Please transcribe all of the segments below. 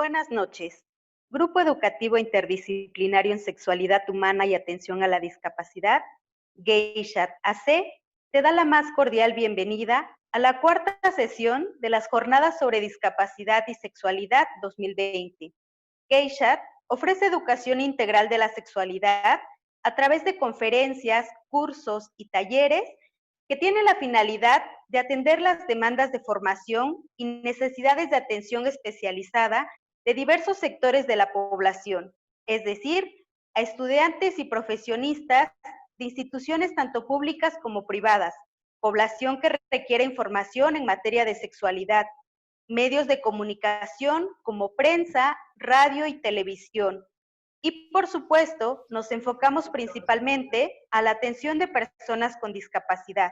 Buenas noches. Grupo Educativo Interdisciplinario en Sexualidad Humana y Atención a la Discapacidad, GayShat AC, te da la más cordial bienvenida a la cuarta sesión de las Jornadas sobre Discapacidad y Sexualidad 2020. GayShat ofrece educación integral de la sexualidad a través de conferencias, cursos y talleres que tienen la finalidad de atender las demandas de formación y necesidades de atención especializada de diversos sectores de la población, es decir, a estudiantes y profesionistas de instituciones tanto públicas como privadas, población que requiere información en materia de sexualidad, medios de comunicación como prensa, radio y televisión. Y por supuesto, nos enfocamos principalmente a la atención de personas con discapacidad.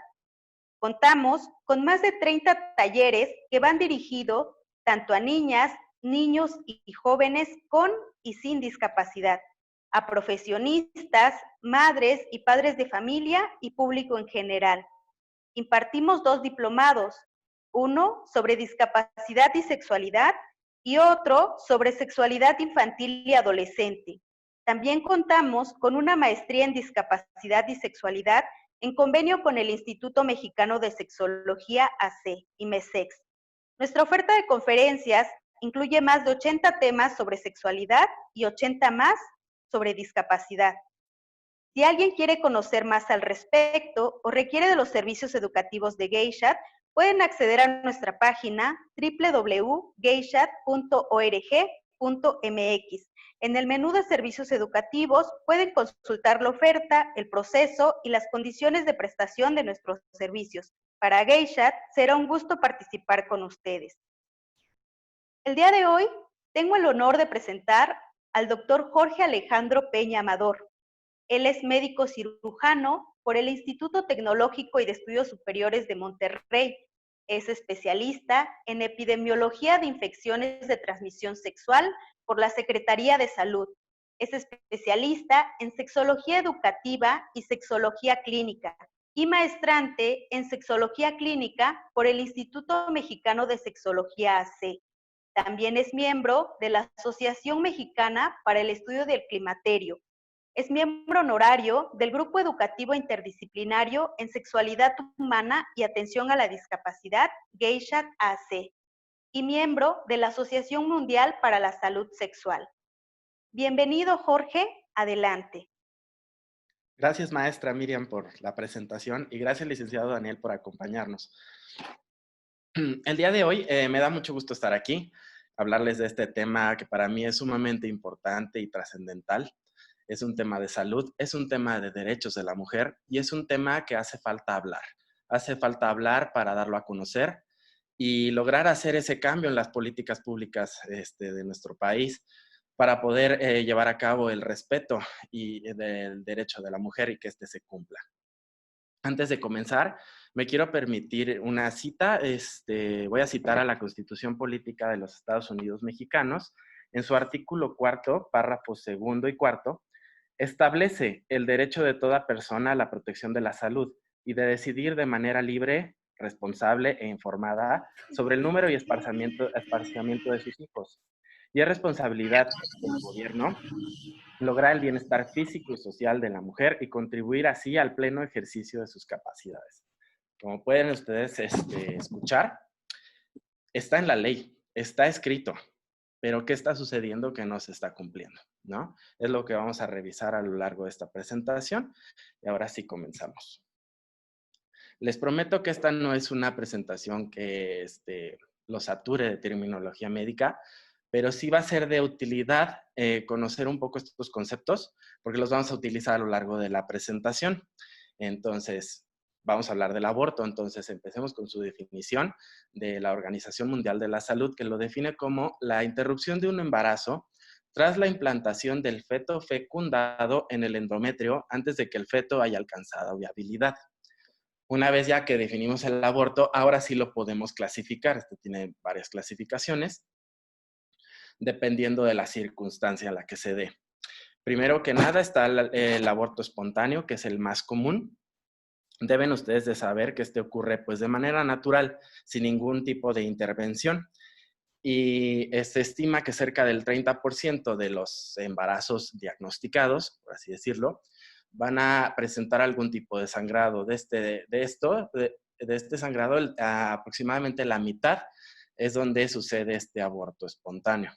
Contamos con más de 30 talleres que van dirigidos tanto a niñas, niños y jóvenes con y sin discapacidad, a profesionistas, madres y padres de familia y público en general. Impartimos 2 diplomados, uno sobre discapacidad y sexualidad y otro sobre sexualidad infantil y adolescente. También contamos con una maestría en discapacidad y sexualidad en convenio con el Instituto Mexicano de Sexología AC, IMESEX. Nuestra oferta de conferencias incluye más de 80 temas sobre sexualidad y 80 más sobre discapacidad. Si alguien quiere conocer más al respecto o requiere de los servicios educativos de GayShat, pueden acceder a nuestra página www.gayshat.org.mx. En el menú de servicios educativos pueden consultar la oferta, el proceso y las condiciones de prestación de nuestros servicios. Para GayShat será un gusto participar con ustedes. El día de hoy tengo el honor de presentar al doctor Jorge Alejandro Peña Amador. Él es médico cirujano por el Instituto Tecnológico y de Estudios Superiores de Monterrey. Es especialista en epidemiología de infecciones de transmisión sexual por la Secretaría de Salud. Es especialista en sexología educativa y sexología clínica y maestrante en sexología clínica por el Instituto Mexicano de Sexología AC. También es miembro de la Asociación Mexicana para el Estudio del Climaterio. Es miembro honorario del Grupo Educativo Interdisciplinario en Sexualidad Humana y Atención a la Discapacidad, GayShat AC, y miembro de la Asociación Mundial para la Salud Sexual. Bienvenido, Jorge. Adelante. Gracias, maestra Miriam, por la presentación y gracias, licenciado Daniel, por acompañarnos. El día de hoy me da mucho gusto estar aquí, hablarles de este tema que para mí es sumamente importante y trascendental. Es un tema de salud, es un tema de derechos de la mujer y es un tema que hace falta hablar. Hace falta hablar para darlo a conocer y lograr hacer ese cambio en las políticas públicas de nuestro país para poder llevar a cabo el respeto del derecho de la mujer y que éste se cumpla. Antes de comenzar, me quiero permitir una cita. Voy a citar a la Constitución Política de los Estados Unidos Mexicanos. En su artículo 4, párrafos 2 y 4, establece el derecho de toda persona a la protección de la salud y de decidir de manera libre, responsable e informada sobre el número y esparcimiento de sus hijos. Y es responsabilidad del gobierno lograr el bienestar físico y social de la mujer y contribuir así al pleno ejercicio de sus capacidades. Como pueden ustedes escuchar, está en la ley, está escrito, pero ¿qué está sucediendo que no se está cumpliendo? ¿No? Es lo que vamos a revisar a lo largo de esta presentación y ahora sí comenzamos. Les prometo que esta no es una presentación que los sature de terminología médica, pero sí va a ser de utilidad conocer un poco estos conceptos, porque los vamos a utilizar a lo largo de la presentación. Entonces, vamos a hablar del aborto. Entonces, empecemos con su definición de la Organización Mundial de la Salud, que lo define como la interrupción de un embarazo tras la implantación del feto fecundado en el endometrio antes de que el feto haya alcanzado viabilidad. Una vez ya que definimos el aborto, ahora sí lo podemos clasificar. Este tiene varias clasificaciones, dependiendo de la circunstancia en la que se dé. Primero que nada está el aborto espontáneo, que es el más común. Deben ustedes de saber que este ocurre pues de manera natural, sin ningún tipo de intervención. y se estima que cerca del 30% de los embarazos diagnosticados, por así decirlo, van a presentar algún tipo de sangrado. De este sangrado, aproximadamente la mitad es donde sucede este aborto espontáneo.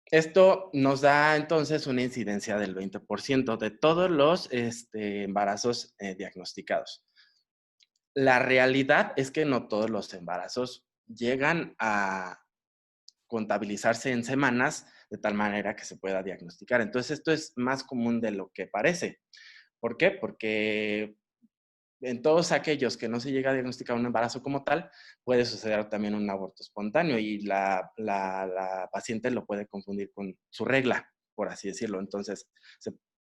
Esto nos da entonces una incidencia del 20% de todos los embarazos diagnosticados. La realidad es que no todos los embarazos llegan a contabilizarse en semanas de tal manera que se pueda diagnosticar. Entonces, esto es más común de lo que parece. ¿Por qué? Porque en todos aquellos que no se llega a diagnosticar un embarazo como tal, puede suceder también un aborto espontáneo y la paciente lo puede confundir con su regla, por así decirlo. Entonces,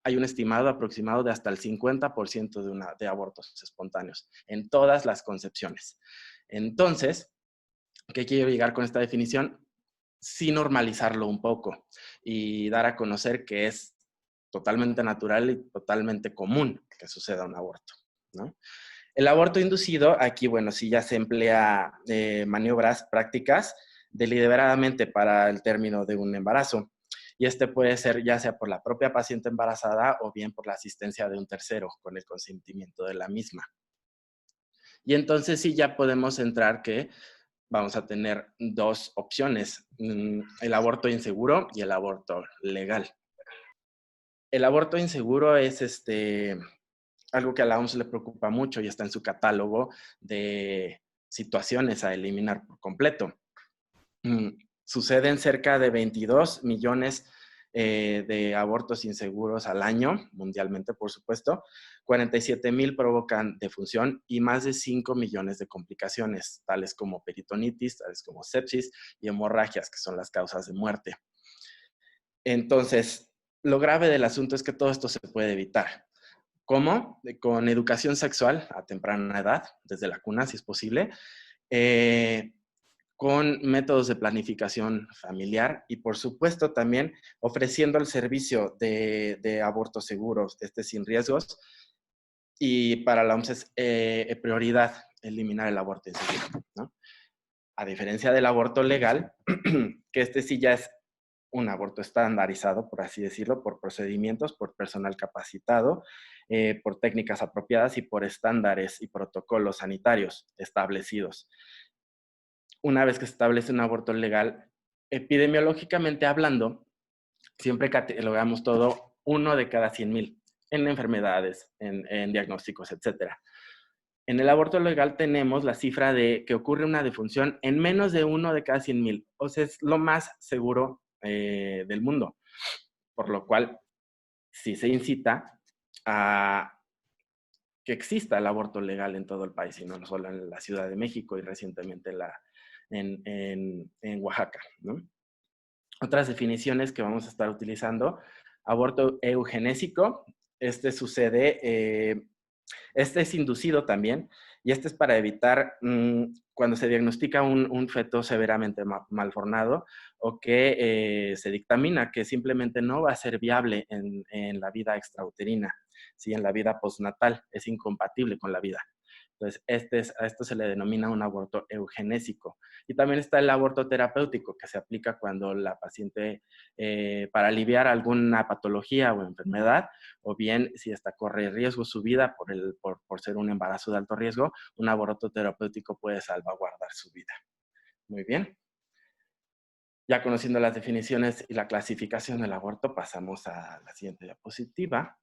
hay un estimado aproximado de hasta el 50% de abortos espontáneos en todas las concepciones. Entonces, ¿qué quiero llegar con esta definición? Sí normalizarlo un poco y dar a conocer que es totalmente natural y totalmente común que suceda un aborto, ¿no? El aborto inducido, aquí, bueno, sí ya se emplea maniobras prácticas deliberadamente para el término de un embarazo. Y este puede ser ya sea por la propia paciente embarazada o bien por la asistencia de un tercero con el consentimiento de la misma. Y entonces sí ya podemos entrar que vamos a tener dos opciones, el aborto inseguro y el aborto legal. El aborto inseguro es algo que a la OMS le preocupa mucho y está en su catálogo de situaciones a eliminar por completo. Suceden cerca de 22 millones de abortos inseguros al año, mundialmente por supuesto. 47,000 provocan defunción y más de 5 millones de complicaciones, tales como peritonitis, tales como sepsis y hemorragias, que son las causas de muerte. Entonces, lo grave del asunto es que todo esto se puede evitar. ¿Cómo? Con educación sexual a temprana edad, desde la cuna, si es posible, con métodos de planificación familiar y, por supuesto, también ofreciendo el servicio de abortos seguros, sin riesgos. Y para la OMS es prioridad eliminar el aborto inseguro, ¿no? A diferencia del aborto legal, que sí ya es un aborto estandarizado, por así decirlo, por procedimientos, por personal capacitado, por técnicas apropiadas y por estándares y protocolos sanitarios establecidos. Una vez que se establece un aborto legal, epidemiológicamente hablando, siempre catalogamos todo 1 de cada 100,000 en enfermedades, en diagnósticos, etc. En el aborto legal tenemos la cifra de que ocurre una defunción en menos de 1 de cada 100,000. O sea, es lo más seguro del mundo. Por lo cual, sí se incita a que exista el aborto legal en todo el país, y no solo en la Ciudad de México y recientemente en Oaxaca, ¿no? Otras definiciones que vamos a estar utilizando: aborto eugenésico. Sucede, este es inducido también, y este es para evitar cuando se diagnostica un feto severamente malformado o que se dictamina que simplemente no va a ser viable en la vida extrauterina, ¿sí? En la vida postnatal, es incompatible con la vida. Entonces, a esto se le denomina un aborto eugenésico. Y también está el aborto terapéutico, que se aplica cuando la paciente, para aliviar alguna patología o enfermedad, o bien si corre riesgo su vida por ser un embarazo de alto riesgo, un aborto terapéutico puede salvaguardar su vida. Muy bien. Ya conociendo las definiciones y la clasificación del aborto, pasamos a la siguiente diapositiva.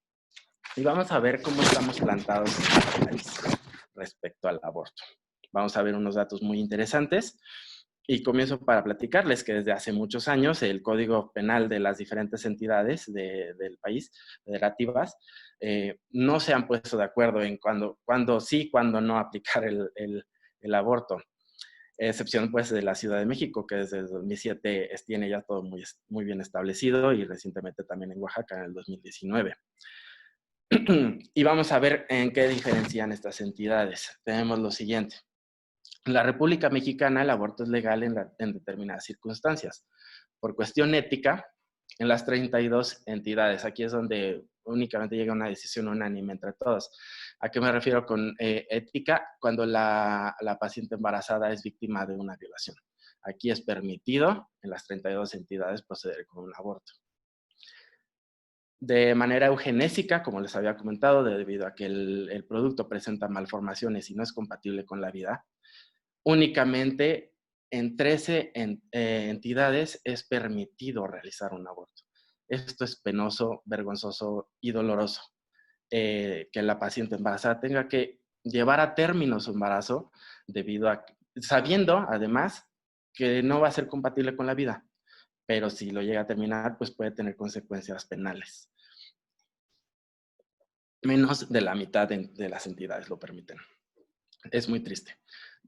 Y vamos a ver cómo estamos plantados en el país respecto al aborto. Vamos a ver unos datos muy interesantes y comienzo para platicarles que desde hace muchos años el Código Penal de las diferentes entidades del país, federativas, no se han puesto de acuerdo en cuándo sí, cuándo no aplicar el aborto. Excepción pues de la Ciudad de México, que desde el 2007 tiene ya todo muy bien establecido, y recientemente también en Oaxaca en el 2019. Y vamos a ver en qué diferencian estas entidades. Tenemos lo siguiente. En la República Mexicana el aborto es legal en determinadas circunstancias. Por cuestión ética, en las 32 entidades. Aquí es donde únicamente llega una decisión unánime entre todos. ¿A qué me refiero con ética? Cuando la paciente embarazada es víctima de una violación. Aquí es permitido en las 32 entidades proceder con un aborto. De manera eugenésica, como les había comentado, debido a que el producto presenta malformaciones y no es compatible con la vida, únicamente en 13 entidades es permitido realizar un aborto. Esto es penoso, vergonzoso y doloroso. Que la paciente embarazada tenga que llevar a término su embarazo debido a, sabiendo además que no va a ser compatible con la vida, pero si lo llega a terminar, pues puede tener consecuencias penales. Menos de la mitad de las entidades lo permiten. Es muy triste.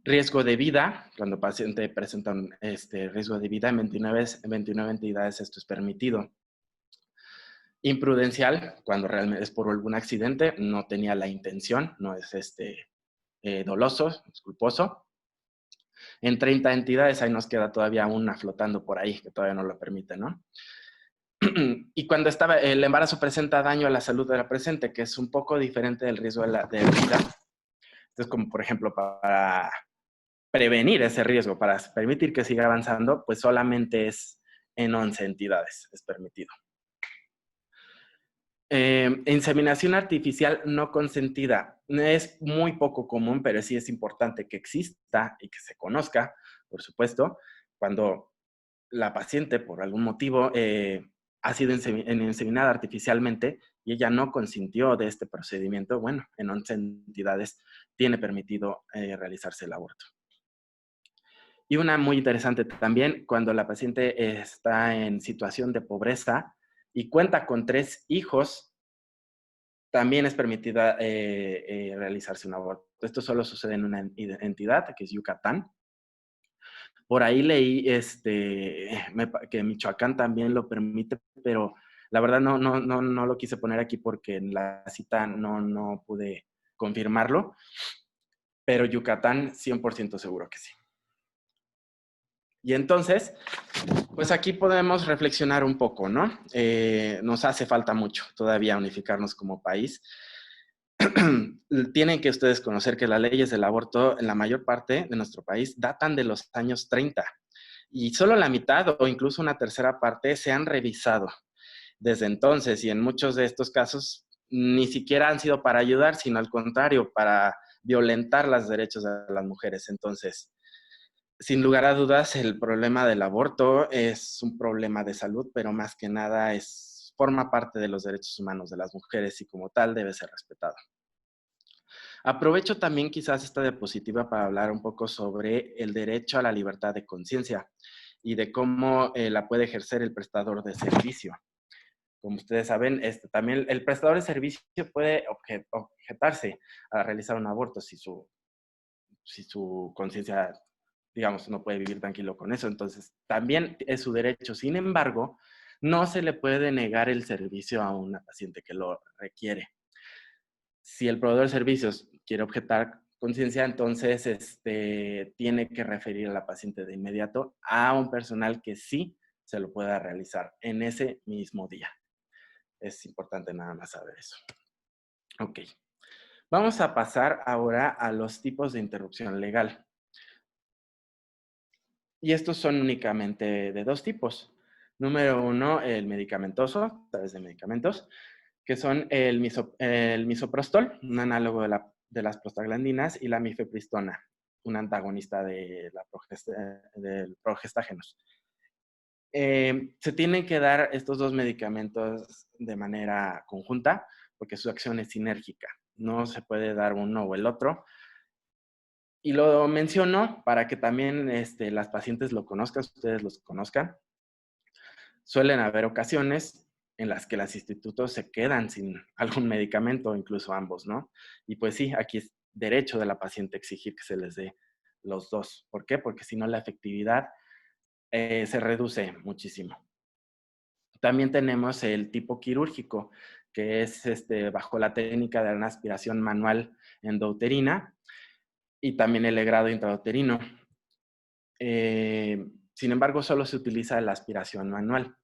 Riesgo de vida, cuando el paciente presenta un riesgo de vida, en 29 entidades esto es permitido. Imprudencial, cuando realmente es por algún accidente, no tenía la intención, no es doloso, es culposo. En 30 entidades, ahí nos queda todavía una flotando por ahí, que todavía no lo permite, ¿no? Y cuando el embarazo presenta daño a la salud de la presente, que es un poco diferente del riesgo de vida. Entonces, como por ejemplo, para prevenir ese riesgo, para permitir que siga avanzando, pues solamente es en 11 entidades, es permitido. Inseminación artificial no consentida. Es muy poco común, pero sí es importante que exista y que se conozca, por supuesto, cuando la paciente, por algún motivo, ha sido inseminada artificialmente y ella no consintió de este procedimiento. Bueno, en 11 entidades tiene permitido realizarse el aborto. Y una muy interesante también, cuando la paciente está en situación de pobreza y cuenta con 3 hijos, también es permitida realizarse un aborto. Esto solo sucede en una entidad, que es Yucatán. Por ahí leí que Michoacán también lo permite, pero la verdad no lo quise poner aquí porque en la cita no pude confirmarlo. Pero Yucatán 100% seguro que sí. Y entonces, pues aquí podemos reflexionar un poco, ¿no? Nos hace falta mucho todavía unificarnos como país. Tienen que ustedes conocer que las leyes del aborto en la mayor parte de nuestro país datan de los años 30 y solo la mitad o incluso una tercera parte se han revisado desde entonces y en muchos de estos casos ni siquiera han sido para ayudar, sino al contrario, para violentar los derechos de las mujeres. Entonces, sin lugar a dudas, el problema del aborto es un problema de salud, pero más que nada forma parte de los derechos humanos de las mujeres y como tal debe ser respetado. Aprovecho también quizás esta diapositiva para hablar un poco sobre el derecho a la libertad de conciencia y de cómo la puede ejercer el prestador de servicio. Como ustedes saben, también el prestador de servicio puede objetarse a realizar un aborto si su conciencia, digamos, no puede vivir tranquilo con eso. Entonces, también es su derecho. Sin embargo, no se le puede negar el servicio a una paciente que lo requiere. Si el proveedor de servicios quiere objetar conciencia, entonces tiene que referir a la paciente de inmediato a un personal que sí se lo pueda realizar en ese mismo día. Es importante nada más saber eso. Ok. Vamos a pasar ahora a los tipos de interrupción legal. Y estos son únicamente de 2 tipos. Número 1, el medicamentoso, a través de medicamentos, que son el misoprostol, un análogo de las prostaglandinas, y la mifepristona, un antagonista del progestágenos. Se tienen que dar estos 2 medicamentos de manera conjunta porque su acción es sinérgica. No se puede dar uno o el otro. Y lo menciono para que también las pacientes lo conozcan, ustedes los conozcan. Suelen haber ocasiones en las que los institutos se quedan sin algún medicamento, incluso ambos, ¿no? Y pues sí, aquí es derecho de la paciente exigir que se les dé los 2. ¿Por qué? Porque si no la efectividad se reduce muchísimo. También tenemos el tipo quirúrgico, que es bajo la técnica de una aspiración manual endouterina y también el legrado intrauterino. Sin embargo, solo se utiliza la aspiración manual.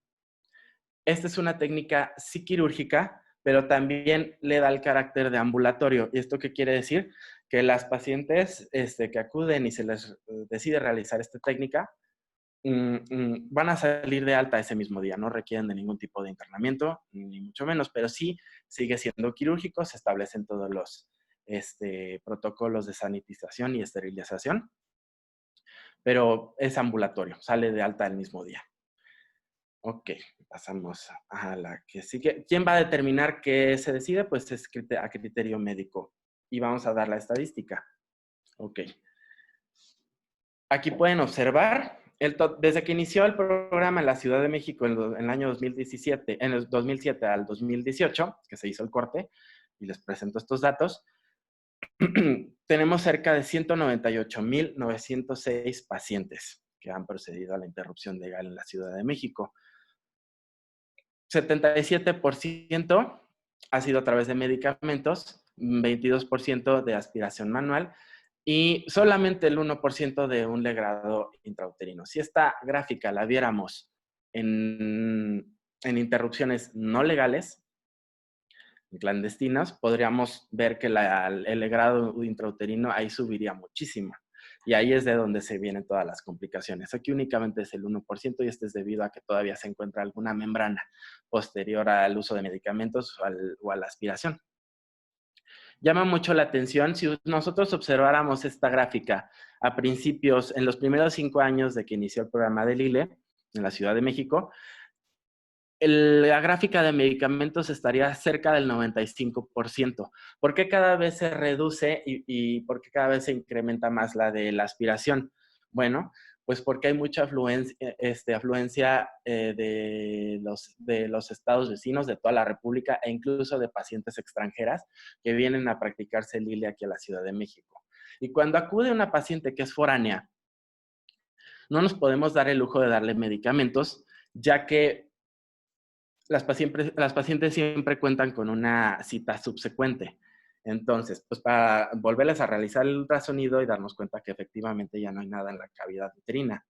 Esta es una técnica sí quirúrgica, pero también le da el carácter de ambulatorio. ¿Y esto qué quiere decir? Que las pacientes que acuden y se les decide realizar esta técnica, van a salir de alta ese mismo día, no requieren de ningún tipo de internamiento, ni mucho menos, pero sí sigue siendo quirúrgico, se establecen todos los protocolos de sanitización y esterilización, pero es ambulatorio, sale de alta el mismo día. Ok, pasamos a la que sigue. ¿Quién va a determinar qué se decide? Pues es a criterio médico. Y vamos a dar la estadística. Ok. Aquí pueden observar, desde que inició el programa en la Ciudad de México en el año 2017, en el 2007 al 2018, que se hizo el corte, y les presento estos datos, tenemos cerca de 198,906 pacientes que han procedido a la interrupción legal en la Ciudad de México. 77% ha sido a través de medicamentos, 22% de aspiración manual y solamente el 1% de un legrado intrauterino. Si esta gráfica la viéramos en interrupciones no legales, clandestinas, podríamos ver que el legrado intrauterino ahí subiría muchísimo. Y ahí es de donde se vienen todas las complicaciones. Aquí únicamente es el 1% y este es debido a que todavía se encuentra alguna membrana posterior al uso de medicamentos o a la aspiración. Llama mucho la atención si nosotros observáramos esta gráfica a principios, en los primeros 5 años de que inició el programa del ILE en la Ciudad de México, la gráfica de medicamentos estaría cerca del 95%. ¿Por qué cada vez se reduce y por qué cada vez se incrementa más la de la aspiración? Bueno, pues porque hay mucha afluencia de los estados vecinos de toda la República e incluso de pacientes extranjeras que vienen a practicarse el ILE aquí a la Ciudad de México. Y cuando acude una paciente que es foránea, no nos podemos dar el lujo de darle medicamentos, ya que las pacientes siempre cuentan con una cita subsecuente. Entonces, pues para volverles a realizar el ultrasonido y darnos cuenta que efectivamente ya no hay nada en la cavidad uterina.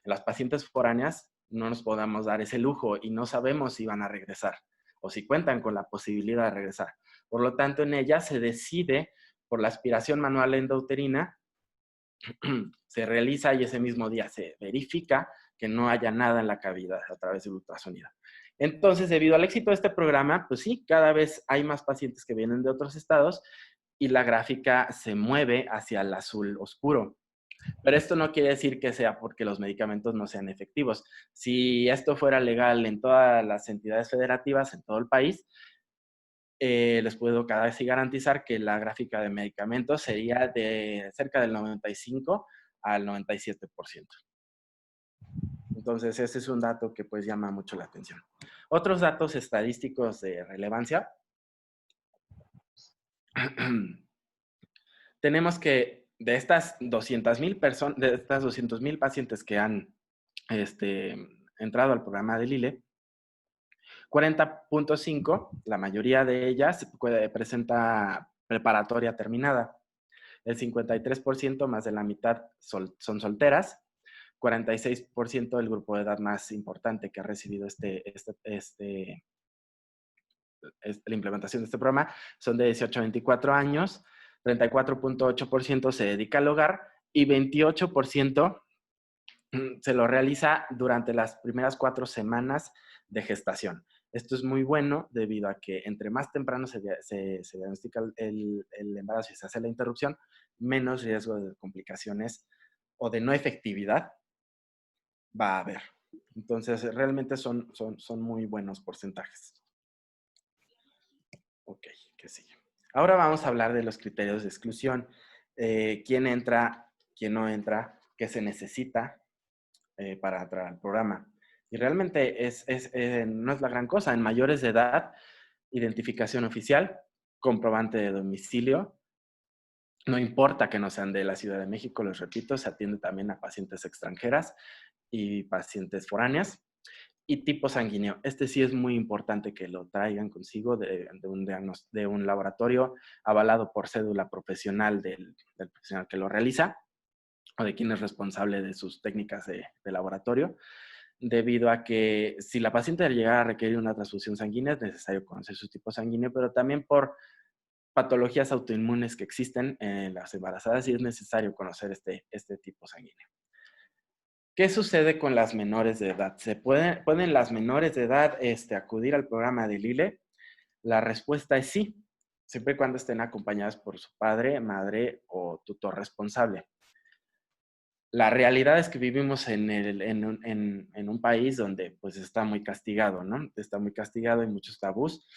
En las pacientes foráneas no nos podemos dar ese lujo y no sabemos si van a regresar o si cuentan con la posibilidad de regresar. Por lo tanto, en ellas se decide por la aspiración manual endouterina, se realiza y ese mismo día se verifica que no haya nada en la cavidad a través del ultrasonido. Entonces, debido al éxito de este programa, pues sí, cada vez hay más pacientes que vienen de otros estados y la gráfica se mueve hacia el azul oscuro. Pero esto no quiere decir que sea porque los medicamentos no sean efectivos. Si esto fuera legal en todas las entidades federativas, en todo el país, les puedo cada vez garantizar que la gráfica de medicamentos sería de cerca del 95 al 97%. Entonces, ese es un dato que pues llama mucho la atención. Otros datos estadísticos de relevancia. Tenemos que de estas 200,000 personas, de estas 200,000 pacientes que han entrado al programa del ILE, 40.5, la mayoría de ellas presenta preparatoria terminada. El 53%, más de la mitad, son solteras. 46% del grupo de edad más importante que ha recibido la implementación de este programa son de 18 a 24 años. 34.8% se dedica al hogar y 28% se lo realiza durante las primeras 4 semanas de gestación. Esto es muy bueno debido a que entre más temprano se diagnostica el embarazo y se hace la interrupción, menos riesgo de complicaciones o de no efectividad va a haber. Entonces, realmente son muy buenos porcentajes. Ok, ¿qué sigue? Ahora vamos a hablar de los criterios de exclusión. ¿Quién entra, quién no entra, qué se necesita para entrar al programa? Y realmente no es la gran cosa. En mayores de edad, identificación oficial, comprobante de domicilio. No importa que no sean de la Ciudad de México, les repito, se atiende también a pacientes extranjeras y pacientes foráneas. Y tipo sanguíneo. Este sí es muy importante que lo traigan consigo de un laboratorio avalado por cédula profesional del profesional que lo realiza o de quien es responsable de sus técnicas de laboratorio, debido a que si la paciente llegara a requerir una transfusión sanguínea es necesario conocer su tipo sanguíneo, pero también por patologías autoinmunes que existen en las embarazadas y es necesario conocer este tipo sanguíneo. ¿Qué sucede con las menores de edad? ¿Pueden las menores de edad acudir al programa del ILE? La respuesta es sí, siempre y cuando estén acompañadas por su padre, madre o tutor responsable. La realidad es que vivimos en un país donde pues está muy castigado, ¿no? Está muy castigado, hay muchos tabús.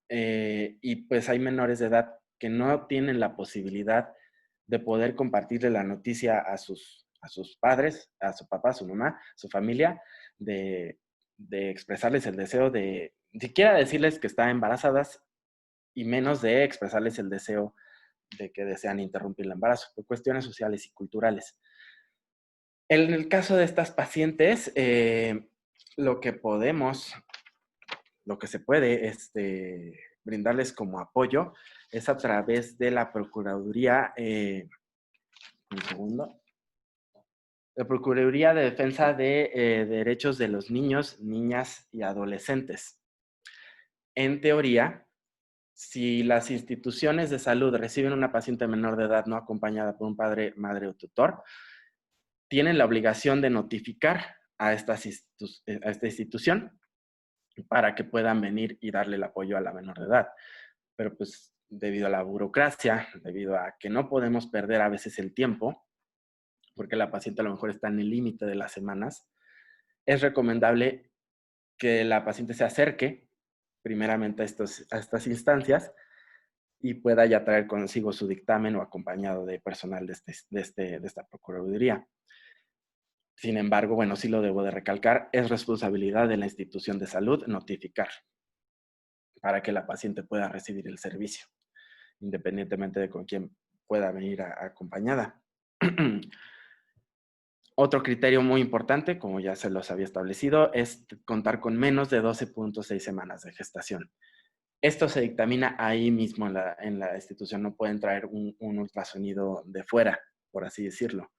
Y pues hay menores de edad que no tienen la posibilidad de poder compartirle la noticia a sus padres, a su papá, a su mamá, a su familia, de expresarles el deseo de, siquiera decirles que están embarazadas y menos de expresarles el deseo de que desean interrumpir el embarazo, por cuestiones sociales y culturales. En el caso de estas pacientes, lo que podemos, lo que se puede brindarles como apoyo es a través de la Procuraduría, un segundo, la Procuraduría de Defensa de Derechos de los Niños, Niñas y Adolescentes. En teoría, si las instituciones de salud reciben una paciente menor de edad no acompañada por un padre, madre o tutor, tienen la obligación de notificar a esta institución para que puedan venir y darle el apoyo a la menor de edad. Pero pues debido a la burocracia, debido a que no podemos perder a veces el tiempo, porque la paciente a lo mejor está en el límite de las semanas, es recomendable que la paciente se acerque primeramente a estas instancias y pueda ya traer consigo su dictamen o acompañado de personal de esta Procuraduría. Sin embargo, bueno, sí lo debo de recalcar, es responsabilidad de la institución de salud notificar para que la paciente pueda recibir el servicio, independientemente de con quién pueda venir acompañada. Otro criterio muy importante, como ya se los había establecido, es contar con menos de 12.6 semanas de gestación. Esto se dictamina ahí mismo en la institución, no pueden traer un ultrasonido de fuera, por así decirlo.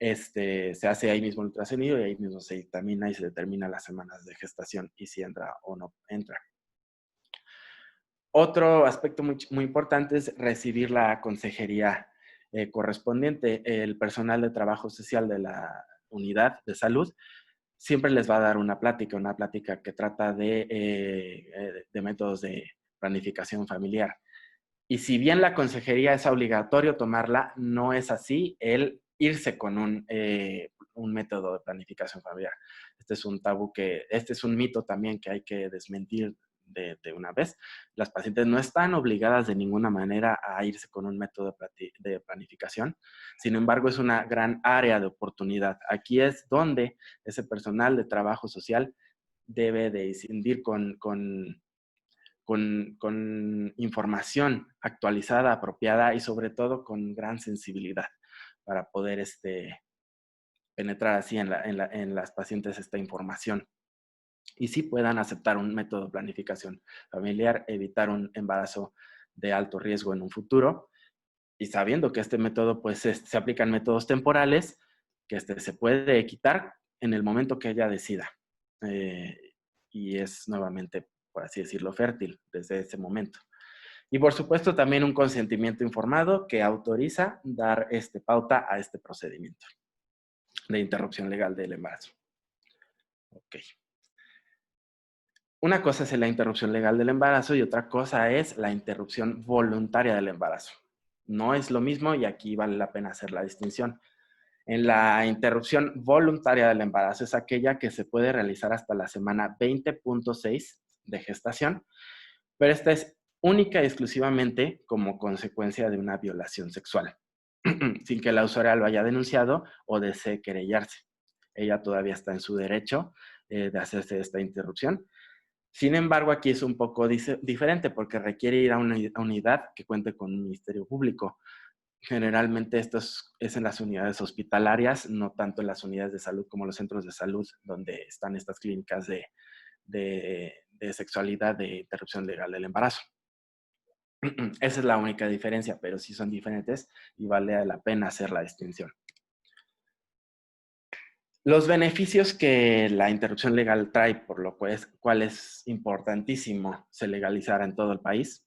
Se hace ahí mismo el ultrasonido y ahí mismo se dictamina y se determina las semanas de gestación y si entra o no entra. Otro aspecto muy, muy importante es recibir la consejería correspondiente. El personal de trabajo social de la unidad de salud siempre les va a dar una plática que trata de métodos de planificación familiar. Y si bien la consejería es obligatorio tomarla, no es así el irse con un método de planificación familiar. Este es un tabú este es un mito también que hay que desmentir de una vez. Las pacientes no están obligadas de ninguna manera a irse con un método de planificación. Sin embargo, es una gran área de oportunidad. Aquí es donde ese personal de trabajo social debe de incidir con información actualizada, apropiada y sobre todo con gran sensibilidad para poder penetrar así en las pacientes esta información y sí puedan aceptar un método de planificación familiar, evitar un embarazo de alto riesgo en un futuro y sabiendo que este método pues se aplican métodos temporales que se puede quitar en el momento que ella decida y es nuevamente, por así decirlo, fértil desde ese momento. Y por supuesto también un consentimiento informado que autoriza dar pauta a este procedimiento de interrupción legal del embarazo. Ok. Una cosa es la interrupción legal del embarazo y otra cosa es la interrupción voluntaria del embarazo. No es lo mismo y aquí vale la pena hacer la distinción. En la interrupción voluntaria del embarazo es aquella que se puede realizar hasta la semana 20.6 de gestación, pero esta es única y exclusivamente como consecuencia de una violación sexual, sin que la usuaria lo haya denunciado o desee querellarse. Ella todavía está en su derecho de hacerse esta interrupción. Sin embargo, aquí es un poco diferente porque requiere ir a una unidad que cuente con un ministerio público. Generalmente esto es en las unidades hospitalarias, no tanto en las unidades de salud como los centros de salud donde están estas clínicas de sexualidad, de interrupción legal del embarazo. Esa es la única diferencia, pero sí son diferentes y vale la pena hacer la distinción. Los beneficios que la interrupción legal trae, por lo cual es importantísimo se legalizara en todo el país,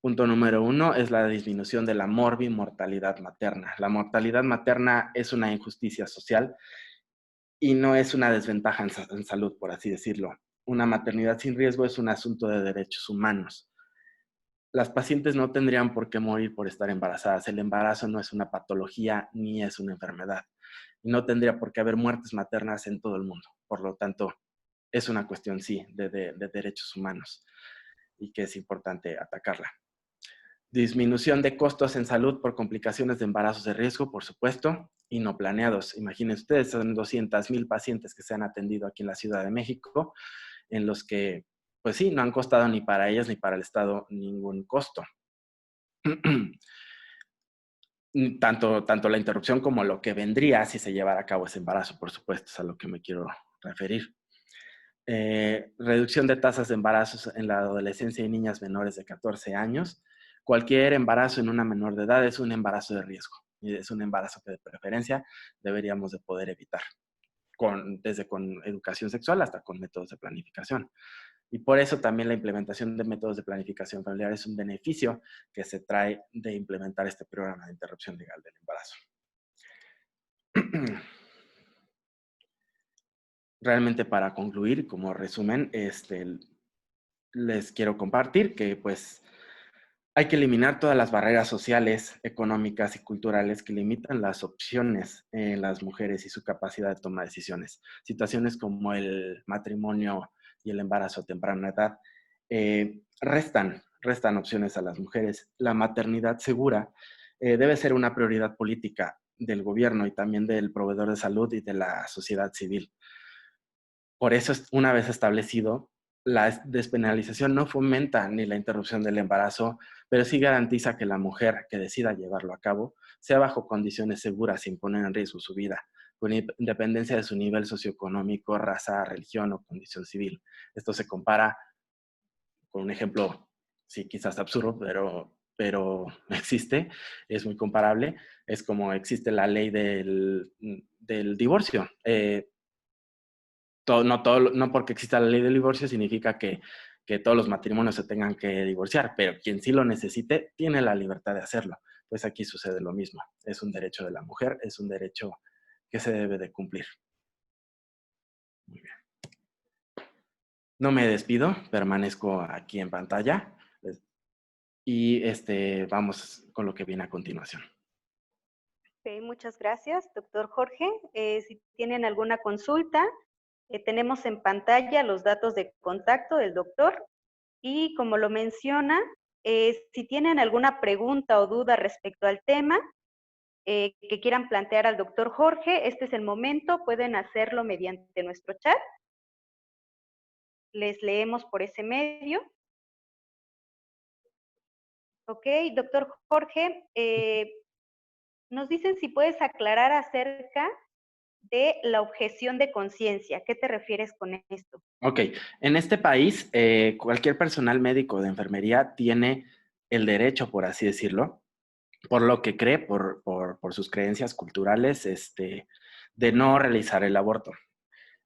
Punto número 1 es la disminución de la morbimortalidad materna. La mortalidad materna es una injusticia social y no es una desventaja en salud, por así decirlo. Una maternidad sin riesgo es un asunto de derechos humanos. Las pacientes no tendrían por qué morir por estar embarazadas. El embarazo no es una patología ni es una enfermedad. Y no tendría por qué haber muertes maternas en todo el mundo. Por lo tanto, es una cuestión, sí, de derechos humanos y que es importante atacarla. Disminución de costos en salud por complicaciones de embarazos de riesgo, por supuesto, y no planeados. Imaginen ustedes, son 200,000 pacientes que se han atendido aquí en la Ciudad de México, en los que, pues sí, no han costado ni para ellas ni para el Estado ningún costo. Tanto la interrupción como lo que vendría si se llevara a cabo ese embarazo, por supuesto, es a lo que me quiero referir. Reducción de tasas de embarazos en la adolescencia y niñas menores de 14 años. Cualquier embarazo en una menor de edad es un embarazo de riesgo y es un embarazo que de preferencia deberíamos de poder evitar, desde con educación sexual hasta con métodos de planificación. Y por eso también la implementación de métodos de planificación familiar es un beneficio que se trae de implementar este programa de interrupción legal del embarazo. Realmente para concluir, como resumen, les quiero compartir que pues hay que eliminar todas las barreras sociales, económicas y culturales que limitan las opciones en las mujeres y su capacidad de tomar decisiones. Situaciones como el matrimonio y el embarazo a temprana edad restan opciones a las mujeres. La maternidad segura debe ser una prioridad política del gobierno y también del proveedor de salud y de la sociedad civil. Por eso, una vez establecido, la despenalización no fomenta ni la interrupción del embarazo, pero sí garantiza que la mujer que decida llevarlo a cabo sea bajo condiciones seguras sin poner en riesgo su vida, con independencia de su nivel socioeconómico, raza, religión o condición civil. Esto se compara con un ejemplo, sí, quizás absurdo, pero existe, es muy comparable. Es como existe la ley del divorcio. No porque exista la ley del divorcio significa que todos los matrimonios se tengan que divorciar, pero quien sí lo necesite tiene la libertad de hacerlo. Pues aquí sucede lo mismo. Es un derecho de la mujer, es un derecho que se debe de cumplir. Muy bien. No me despido, permanezco aquí en pantalla y vamos con lo que viene a continuación. Ok, muchas gracias, doctor Jorge. Si tienen alguna consulta, tenemos en pantalla los datos de contacto del doctor y como lo menciona, si tienen alguna pregunta o duda respecto al tema que quieran plantear al doctor Jorge, este es el momento, pueden hacerlo mediante nuestro chat. Les leemos por ese medio. Ok, doctor Jorge, nos dicen si puedes aclarar acerca de la objeción de conciencia. ¿Qué te refieres con esto? Ok, en este país, cualquier personal médico de enfermería tiene el derecho, por así decirlo, por lo que cree, por sus creencias culturales, de no realizar el aborto.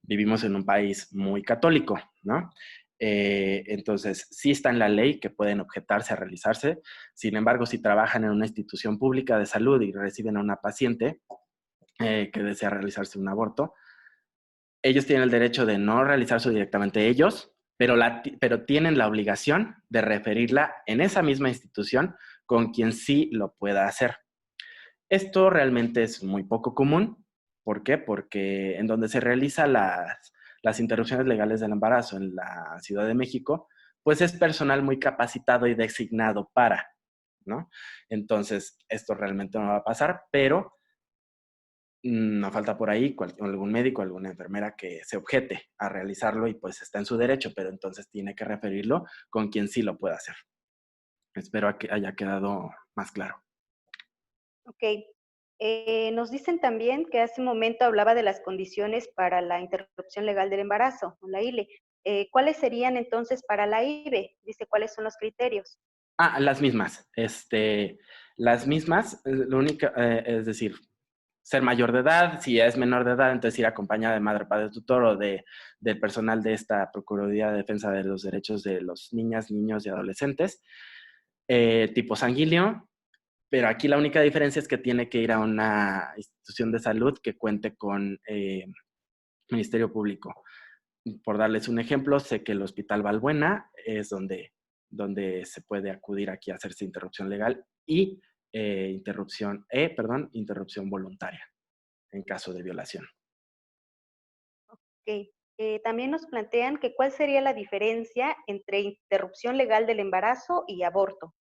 Vivimos en un país muy católico, ¿no? Entonces, sí está en la ley que pueden objetarse a realizarse. Sin embargo, si trabajan en una institución pública de salud y reciben a una paciente que desea realizarse un aborto, ellos tienen el derecho de no realizarse directamente ellos, pero tienen la obligación de referirla en esa misma institución con quien sí lo pueda hacer. Esto realmente es muy poco común. ¿Por qué? Porque en donde se realizan las interrupciones legales del embarazo en la Ciudad de México, pues es personal muy capacitado y designado para, ¿no? Entonces, esto realmente no va a pasar, pero no falta por ahí algún médico, alguna enfermera que se objete a realizarlo y pues está en su derecho, pero entonces tiene que referirlo con quien sí lo pueda hacer. Espero que haya quedado más claro. Ok. Nos dicen también que hace un momento hablaba de las condiciones para la interrupción legal del embarazo, la ILE. ¿Cuáles serían entonces para la IBE? Dice, ¿cuáles son los criterios? Las mismas. Las mismas, lo único, es decir, ser mayor de edad, si es menor de edad, entonces ir acompañada de madre, padre, tutor o del personal de esta Procuraduría de Defensa de los Derechos de los Niñas, Niños y Adolescentes. tipo sanguíneo, pero aquí la única diferencia es que tiene que ir a una institución de salud que cuente con Ministerio Público. Por darles un ejemplo, sé que el Hospital Valbuena es donde se puede acudir aquí a hacerse interrupción legal y interrupción voluntaria en caso de violación. Ok. También nos plantean que cuál sería la diferencia entre interrupción legal del embarazo y aborto.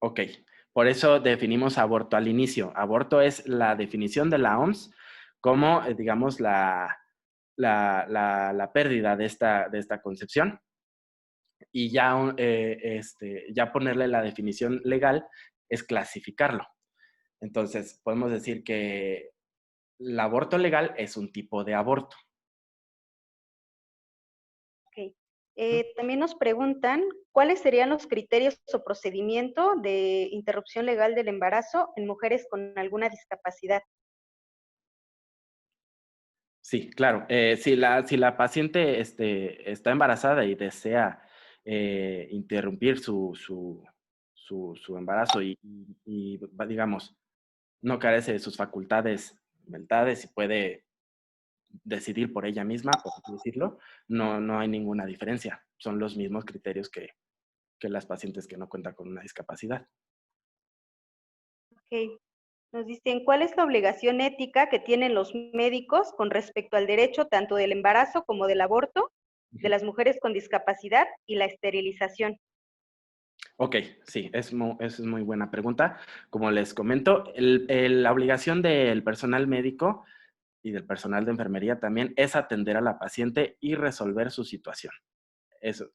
Ok, por eso definimos aborto al inicio. Aborto es la definición de la OMS como, digamos, la pérdida de esta concepción y ya, ya ponerle la definición legal es clasificarlo. Entonces, podemos decir que el aborto legal es un tipo de aborto. Ok. También nos preguntan cuáles serían los criterios o procedimiento de interrupción legal del embarazo en mujeres con alguna discapacidad. Sí, claro. Si la paciente está embarazada y desea interrumpir su embarazo y, digamos, no carece de sus facultades mentales y puede decidir por ella misma, por así decirlo, no hay ninguna diferencia. Son los mismos criterios que las pacientes que no cuentan con una discapacidad. Ok. Nos dicen, ¿cuál es la obligación ética que tienen los médicos con respecto al derecho tanto del embarazo como del aborto de las mujeres con discapacidad y la esterilización? Ok, sí, esa es muy buena pregunta. Como les comento, la obligación del personal médico y del personal de enfermería también es atender a la paciente y resolver su situación. Eso.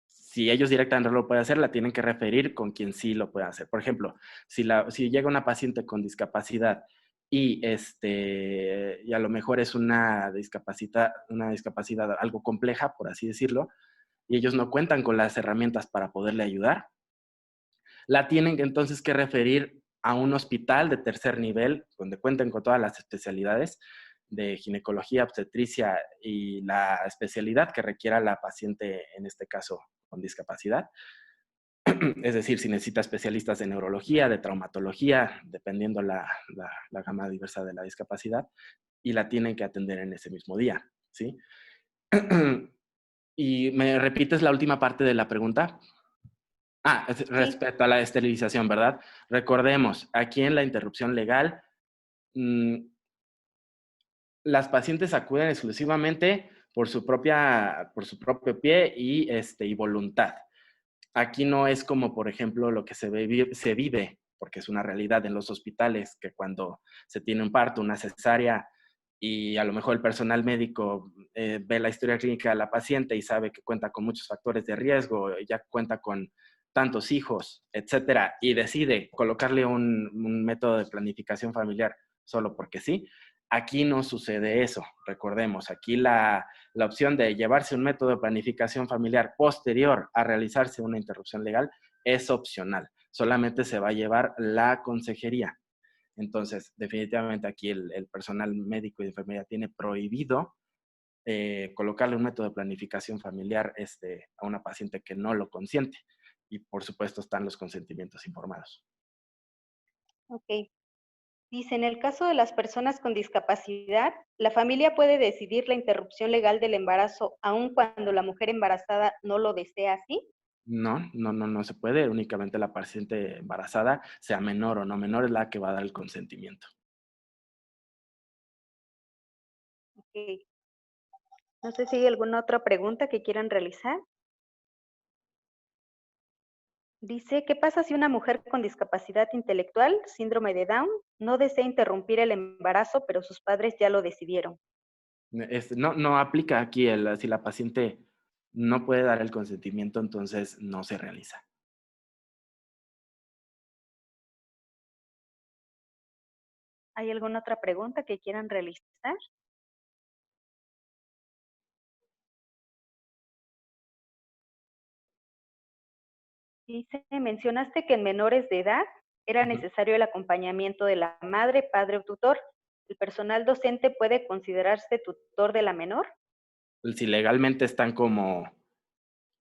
Si ellos directamente no lo pueden hacer, la tienen que referir con quien sí lo puede hacer. Por ejemplo, si llega una paciente con discapacidad y a lo mejor es una discapacidad algo compleja, por así decirlo, y ellos no cuentan con las herramientas para poderle ayudar, la tienen entonces que referir a un hospital de tercer nivel, donde cuenten con todas las especialidades de ginecología, obstetricia y la especialidad que requiera la paciente, en este caso, con discapacidad. Es decir, si necesita especialistas de neurología, de traumatología, dependiendo la gama diversa de la discapacidad, y la tienen que atender en ese mismo día, ¿sí? ¿Y me repites la última parte de la pregunta? Sí, Respecto a la esterilización, ¿verdad? Recordemos, aquí en la interrupción legal, mm, las pacientes acuden exclusivamente por su propio pie y voluntad. Aquí no es como, por ejemplo, lo que se vive, porque es una realidad en los hospitales, que cuando se tiene un parto, una cesárea, y a lo mejor el personal médico ve la historia clínica de la paciente y sabe que cuenta con muchos factores de riesgo, ya cuenta con tantos hijos, etcétera, y decide colocarle un método de planificación familiar solo porque sí. Aquí no sucede eso, recordemos, aquí la opción de llevarse un método de planificación familiar posterior a realizarse una interrupción legal es opcional. Solamente se va a llevar la consejería. Entonces, definitivamente aquí el personal médico y de enfermería tiene prohibido colocarle un método de planificación familiar a una paciente que no lo consiente. Y por supuesto están los consentimientos informados. ok. Dice, en el caso de las personas con discapacidad, la familia puede decidir la interrupción legal del embarazo aun cuando la mujer embarazada no lo desea así. No se puede. Únicamente la paciente embarazada, sea menor o no menor, es la que va a dar el consentimiento. Ok. No sé si hay alguna otra pregunta que quieran realizar. Dice, ¿qué pasa si una mujer con discapacidad intelectual, síndrome de Down, no desea interrumpir el embarazo, pero sus padres ya lo decidieron? No aplica aquí si la paciente no puede dar el consentimiento, entonces no se realiza. ¿Hay alguna otra pregunta que quieran realizar? Dice, mencionaste que en menores de edad era Ujú. necesario el acompañamiento de la madre, padre o tutor. ¿El personal docente puede considerarse tutor de la menor? Si legalmente están como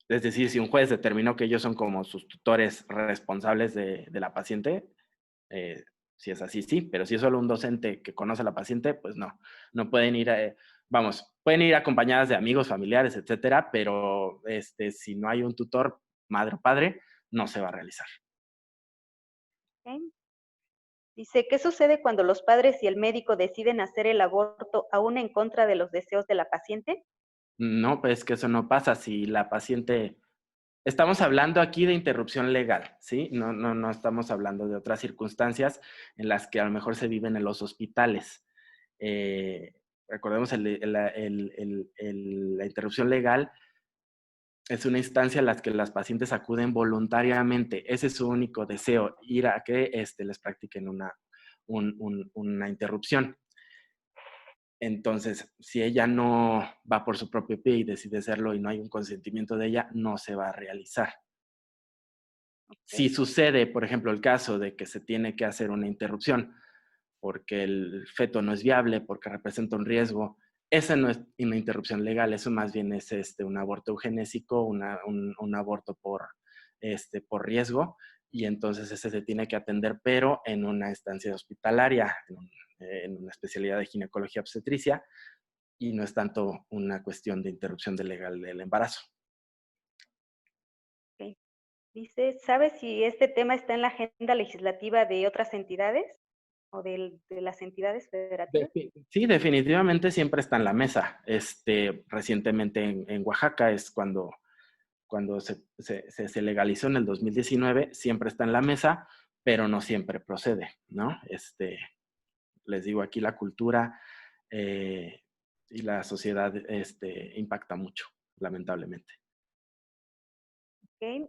Es decir, si un juez determinó que ellos son como sus tutores responsables de la paciente, eh, si es así, sí, pero si es solo un docente que conoce a la paciente, pues no, no pueden ir, vamos, pueden ir acompañadas de amigos, familiares, etcétera, pero si no hay un tutor, madre o padre, no se va a realizar. ¿Ok? Dice, ¿qué sucede cuando los padres y el médico deciden hacer el aborto aún en contra de los deseos de la paciente? No, pues que eso no pasa si la paciente. Estamos hablando aquí de interrupción legal, ¿sí? No, no, no estamos hablando de otras circunstancias en las que a lo mejor se viven en los hospitales. Recordemos, la interrupción legal es una instancia en la que las pacientes acuden voluntariamente. Ese es su único deseo, ir a que les practiquen una interrupción. Entonces, si ella no va por su propio pie y decide hacerlo y no hay un consentimiento de ella, no se va a realizar. Si Ok, sucede, por ejemplo, el caso de que se tiene que hacer una interrupción porque el feto no es viable, porque representa un riesgo, esa no es una interrupción legal, eso más bien es un aborto eugenésico, un aborto por riesgo, y entonces ese se tiene que atender, pero en una estancia hospitalaria, en una especialidad de ginecología obstetricia, y no es tanto una cuestión de interrupción de legal del embarazo. ok. Dice, ¿sabes si este tema está en la agenda legislativa de otras entidades o de las entidades federativas? Sí, definitivamente siempre está en la mesa. Recientemente en Oaxaca es cuando se legalizó en el 2019, siempre está en la mesa, pero no siempre procede, ¿no? Les digo, aquí la cultura eh, y la sociedad impacta mucho, lamentablemente. Ok.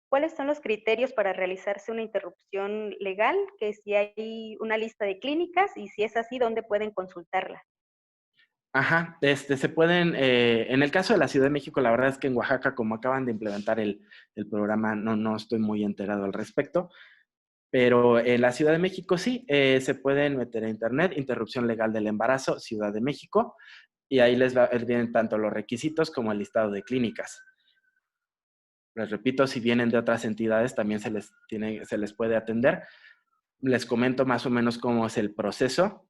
¿Cuáles son los criterios para realizarse una interrupción legal? Que si hay una lista de clínicas y si es así, ¿dónde pueden consultarla? Ajá, se pueden, en el caso de la Ciudad de México, la verdad es que en Oaxaca, como acaban de implementar el programa, no estoy muy enterado al respecto, pero en la Ciudad de México sí, se pueden meter a internet, interrupción legal del embarazo, Ciudad de México, y ahí vienen tanto los requisitos como el listado de clínicas. Les repito, si vienen de otras entidades, también se les puede atender. Les comento más o menos cómo es el proceso.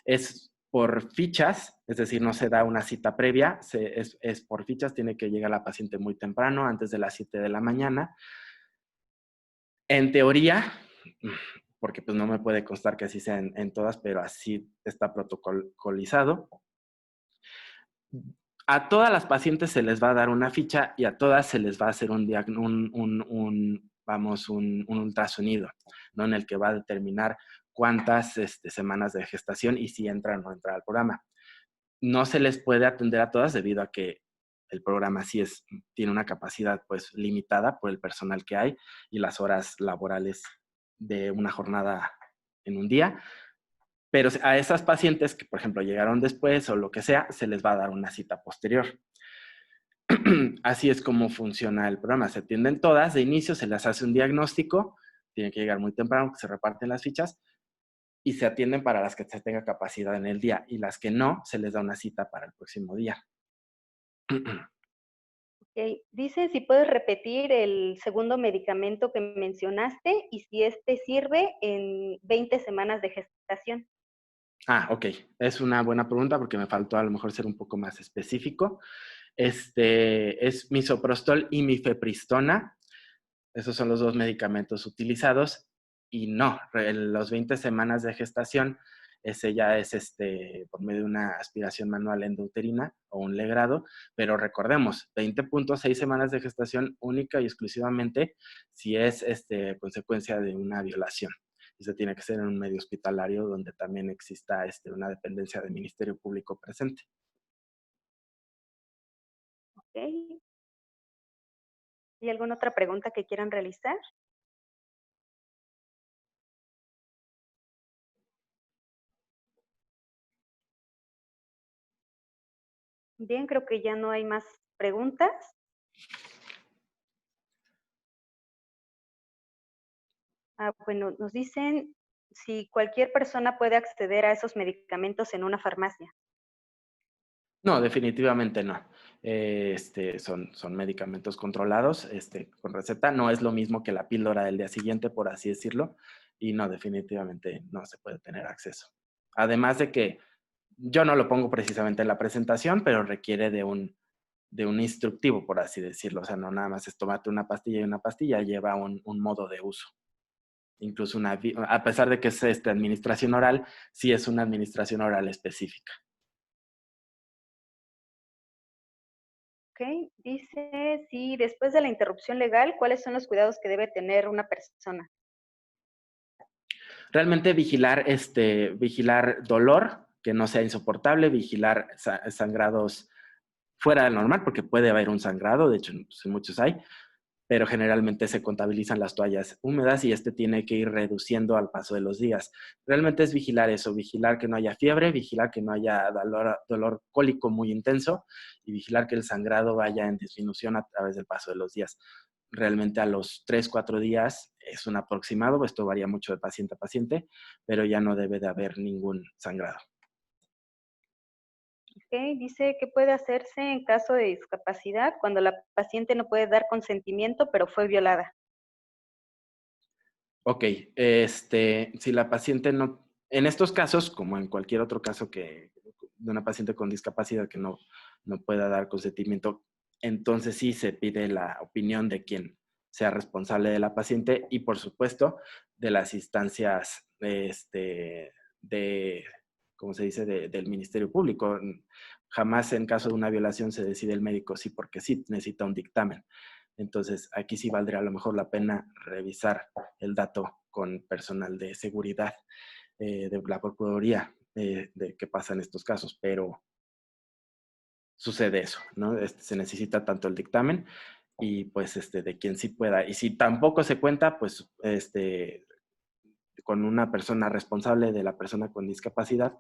Es por fichas, es decir, no se da una cita previa, es por fichas, tiene que llegar la paciente muy temprano, antes de las 7 de la mañana. En teoría, porque pues no me puede constar que así sea en todas, pero así está protocolizado. A todas las pacientes se les va a dar una ficha y a todas se les va a hacer un ultrasonido, ¿no? En el que va a determinar cuántas semanas de gestación y si entra o no entra al programa. No se les puede atender a todas debido a que el programa sí tiene una capacidad pues limitada por el personal que hay y las horas laborales de una jornada en un día. Pero a esas pacientes que, por ejemplo, llegaron después o lo que sea, se les va a dar una cita posterior. Así es como funciona el programa. Se atienden todas, de inicio se les hace un diagnóstico, tienen que llegar muy temprano, que se reparten las fichas, y se atienden para las que se tenga capacidad en el día, y las que no, se les da una cita para el próximo día. Ok. Dice si puedes repetir el segundo medicamento que mencionaste y si este sirve en 20 semanas de gestación. Ok. Es una buena pregunta porque me faltó a lo mejor ser un poco más específico. Es misoprostol y mifepristona. Esos son los dos medicamentos utilizados. Y no, los 20 semanas de gestación, ese ya es por medio de una aspiración manual endouterina o un legrado, pero recordemos, 20.6 semanas de gestación única y exclusivamente si es consecuencia de una violación. Y se tiene que ser en un medio hospitalario donde también exista una dependencia del Ministerio Público presente. Ok. ¿Hay alguna otra pregunta que quieran realizar? Bien, creo que ya no hay más preguntas. Bueno, nos dicen si cualquier persona puede acceder a esos medicamentos en una farmacia. No, definitivamente no. son medicamentos controlados, con receta. No es lo mismo que la píldora del día siguiente, por así decirlo, y no, definitivamente no se puede tener acceso. Además de que yo no lo pongo precisamente en la presentación, pero requiere de un instructivo, por así decirlo. O sea, no nada más es tomarte una pastilla y una pastilla, lleva un modo de uso. Incluso a pesar de que es administración oral, sí es una administración oral específica. Ok, dice, sí, después de la interrupción legal, ¿cuáles son los cuidados que debe tener una persona? Realmente vigilar dolor, que no sea insoportable, vigilar sangrados fuera del normal, porque puede haber un sangrado, de hecho, pues, muchos hay, pero generalmente se contabilizan las toallas húmedas y tiene que ir reduciendo al paso de los días. Realmente es vigilar eso, vigilar que no haya fiebre, vigilar que no haya dolor cólico muy intenso y vigilar que el sangrado vaya en disminución a través del paso de los días. Realmente a los 3, 4 días es un aproximado, esto varía mucho de paciente a paciente, pero ya no debe de haber ningún sangrado. Ok, dice que puede hacerse en caso de discapacidad cuando la paciente no puede dar consentimiento, pero fue violada. Ok, si la paciente no, en estos casos, como en cualquier otro caso de una paciente con discapacidad que no pueda dar consentimiento, entonces sí se pide la opinión de quien sea responsable de la paciente y, por supuesto, de las instancias ¿cómo se dice?, del Ministerio Público. Jamás en caso de una violación se decide el médico sí porque sí, necesita un dictamen. Entonces, aquí sí valdría a lo mejor la pena revisar el dato con personal de seguridad de la Procuraduría de qué pasa en estos casos, pero sucede eso, ¿no? Se necesita tanto el dictamen y pues de quien sí pueda. Y si tampoco se cuenta, pues con una persona responsable de la persona con discapacidad,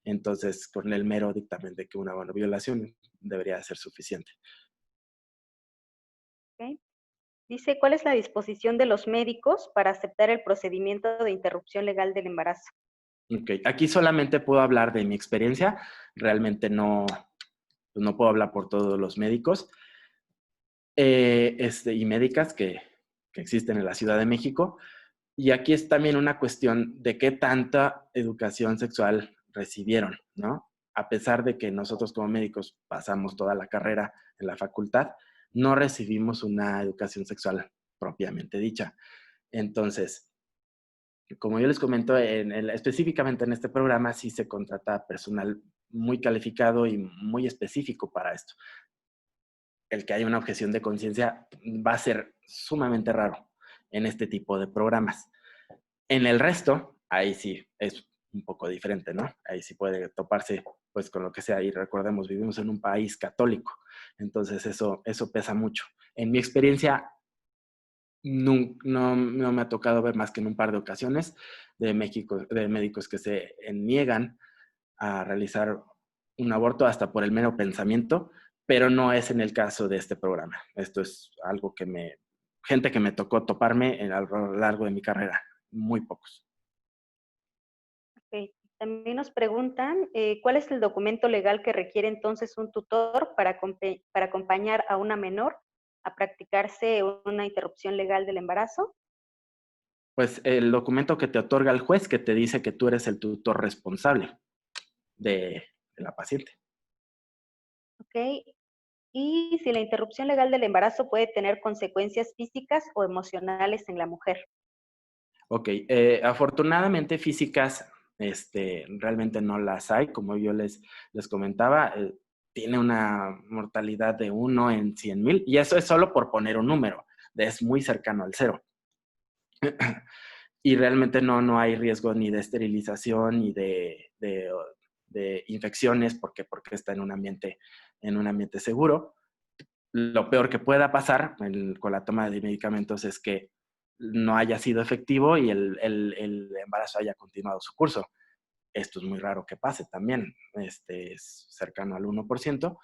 entonces con el mero dictamen de que una violación debería ser suficiente. Ok. Dice, ¿cuál es la disposición de los médicos para aceptar el procedimiento de interrupción legal del embarazo? Ok, aquí solamente puedo hablar de mi experiencia, realmente no puedo hablar por todos los médicos y médicas que existen en la Ciudad de México. Y aquí es también una cuestión de qué tanta educación sexual recibieron, ¿no? A pesar de que nosotros como médicos pasamos toda la carrera en la facultad, no recibimos una educación sexual propiamente dicha. Entonces, como yo les comento, específicamente en este programa sí se contrata personal muy calificado y muy específico para esto. El que haya una objeción de conciencia va a ser sumamente raro en este tipo de programas. En el resto, ahí sí es un poco diferente, ¿no? Ahí sí puede toparse pues con lo que sea. Y recordemos, vivimos en un país católico, entonces eso pesa mucho. En mi experiencia, no me ha tocado ver más que en un par de ocasiones de médicos que se niegan a realizar un aborto hasta por el mero pensamiento, pero no es en el caso de este programa. Esto es algo gente que me tocó toparme a lo largo de mi carrera, muy pocos. Ok. También nos preguntan, ¿cuál es el documento legal que requiere entonces un tutor para acompañar a una menor a practicarse una interrupción legal del embarazo? Pues el documento que te otorga el juez que te dice que tú eres el tutor responsable de la paciente. Ok. Y si la interrupción legal del embarazo puede tener consecuencias físicas o emocionales en la mujer. Ok, afortunadamente físicas realmente no las hay, como yo les comentaba, tiene una mortalidad de 1 en 100,000 y eso es solo por poner un número, es muy cercano al cero. Y realmente no hay riesgo ni de esterilización ni de infecciones porque está en un ambiente seguro. Lo peor que pueda pasar con la toma de medicamentos es que no haya sido efectivo y el embarazo haya continuado su curso. Esto es muy raro que pase también, es cercano al 1%.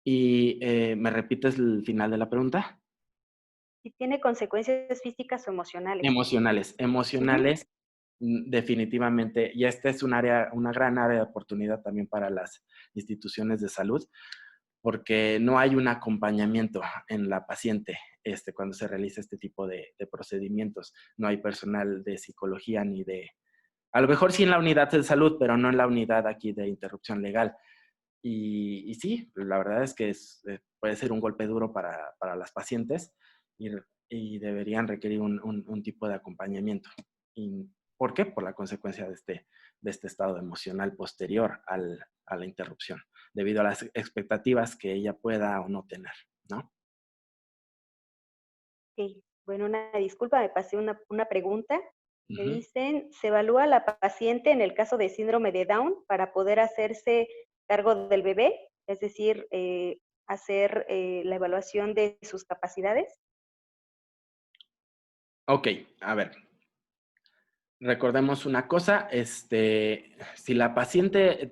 Y ¿me repites el final de la pregunta? Si tiene consecuencias físicas o emocionales. Emocionales. Ujú. Emocionales, definitivamente. Y esta es una gran área de oportunidad también para las instituciones de salud, porque no hay un acompañamiento en la paciente cuando se realiza este tipo de procedimientos. No hay personal de psicología ni de... A lo mejor sí en la unidad de salud, pero no en la unidad aquí de interrupción legal. Y sí, la verdad es que puede ser un golpe duro para las pacientes y, y deberían requerir un tipo de acompañamiento. ¿Y por qué? Por la consecuencia de este estado emocional posterior a la interrupción, debido a las expectativas que ella pueda o no tener, ¿no? Ok, bueno, una disculpa, me pasé una pregunta. Me Ujú. dicen, ¿se evalúa a la paciente en el caso de síndrome de Down para poder hacerse cargo del bebé? Es decir, hacer la evaluación de sus capacidades. Ok, a ver, recordemos una cosa, si la paciente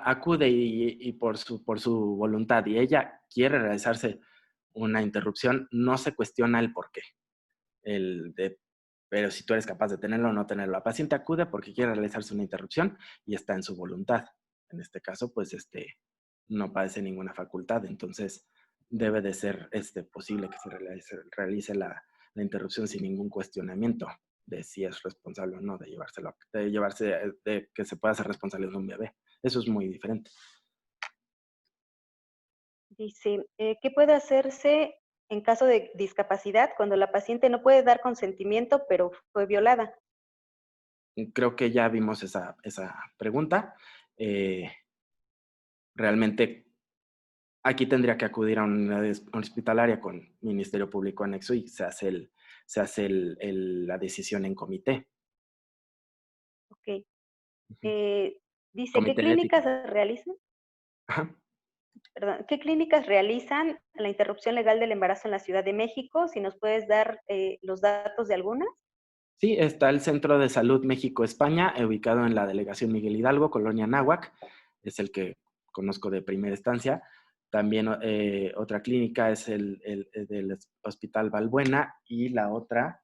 acude y por su voluntad y ella quiere realizarse una interrupción, no se cuestiona el por qué. Pero si tú eres capaz de tenerlo o no tenerlo. La paciente acude porque quiere realizarse una interrupción y está en su voluntad. En este caso, pues no padece ninguna facultad, entonces debe de ser posible que se realice la interrupción sin ningún cuestionamiento de si es responsable o no de que se pueda hacer responsable de un bebé. Eso es muy diferente. Dice, ¿qué puede hacerse en caso de discapacidad cuando la paciente no puede dar consentimiento pero fue violada? Creo que ya vimos esa pregunta. Realmente aquí tendría que acudir a una hospitalaria con Ministerio Público anexo y se hace la decisión en comité. Ok. Ujú. Dice, ¿qué Comité de ética. clínicas realizan? Ajá. Perdón, ¿qué clínicas realizan la interrupción legal del embarazo en la Ciudad de México? Si nos puedes dar los datos de algunas. Sí, está el Centro de Salud México-España, ubicado en la delegación Miguel Hidalgo, Colonia Náhuac. Es el que conozco de primera instancia. También otra clínica es el del Hospital Valbuena y la otra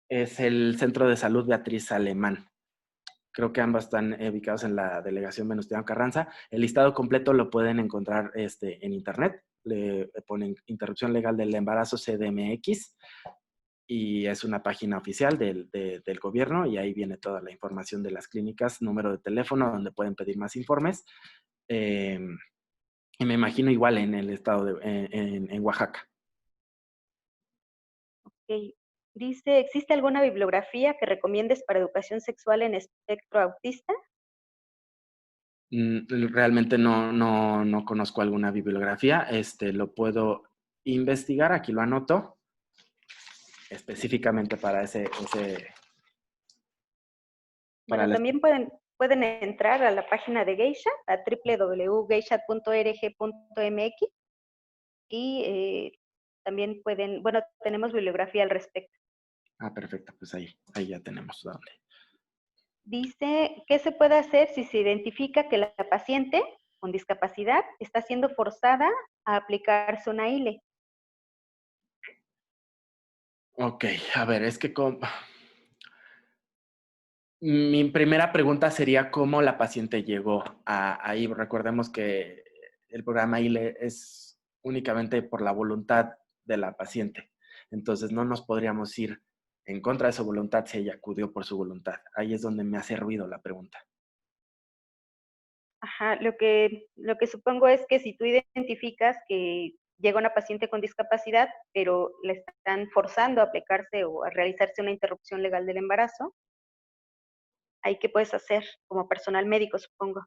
es el Centro de Salud Beatriz Alemán. Creo que ambas están ubicados en la delegación Venustiano Carranza. El listado completo lo pueden encontrar en internet. Le ponen Interrupción Legal del Embarazo CDMX y es una página oficial del gobierno y ahí viene toda la información de las clínicas, número de teléfono donde pueden pedir más informes. Eh, y me imagino igual en el estado en Oaxaca. Ok. Dice, ¿existe alguna bibliografía que recomiendes para educación sexual en espectro autista? Realmente no conozco alguna bibliografía. Lo puedo investigar, aquí lo anoto, específicamente para para Bueno, también pueden entrar a la página de Geisha, a www.geisha.org.mx y también pueden, bueno, tenemos bibliografía al respecto. perfecto, pues ahí ya tenemos dónde. Dice, ¿qué se puede hacer si se identifica que la paciente con discapacidad está siendo forzada a aplicarse una ILE? Ok, a ver, es que mi primera pregunta sería cómo la paciente llegó ahí. Recordemos que el programa ILE es únicamente por la voluntad de la paciente. Entonces no nos podríamos ir en contra de su voluntad si ella acudió por su voluntad. Ahí es donde me hace ruido la pregunta. Ajá, lo que supongo es que si tú identificas que llega una paciente con discapacidad, pero le están forzando a aplicarse o a realizarse una interrupción legal del embarazo, ¿ahí qué puedes hacer como personal médico, supongo?